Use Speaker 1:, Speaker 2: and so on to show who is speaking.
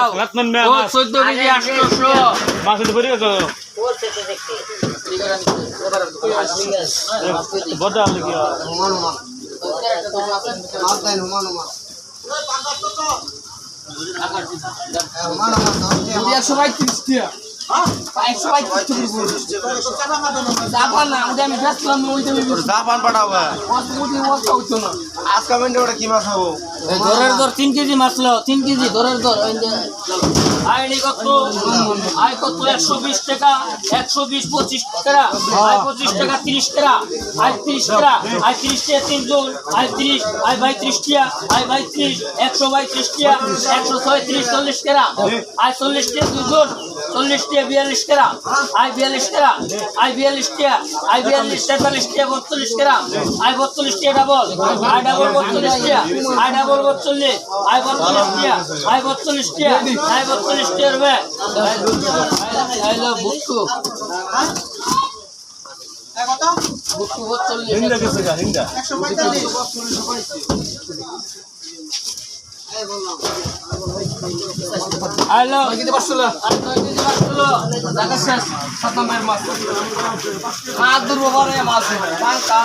Speaker 1: দাও ও 14 কেজি 800
Speaker 2: মাছ ধরে গেছো বড় লাগি
Speaker 3: জাপান পাঠাবো আজকে আমি ওটা কি মাছ খাবো
Speaker 1: ধরের দর 3 কেজি মাছ লো 3 কেজি ধরের দর আইনি কত আই কত 120 টাকা 120 25 টাকা আই 25 টাকা 30 টাকা আই 30 টাকা আই 30 টাকা 3 জন আই 30 আই 32 টাকা আই 32 132 টাকা 136 40 টাকা আই 40 টাকা 2 জন 40 টাকা 42 টাকা আই 42 টাকা আই 42 টাকা আই 42 টাকা 40 টাকা 42 টাকা আই 42 টাকা ডাবল আই ডাবল 42 টাকা আই ডাবল 42 আই 42 টাকা আই 42 টাকা আই 42 টাকা রে আই লাভ বুকু কত বুকু 42
Speaker 2: হিন্দা গেছে গা হিন্দা
Speaker 1: 145 হ্যালো কিতে পারছলো টাকা শেষ 7 নম্বরের মাছ মাছ ধরবো পরে মাছ টাকা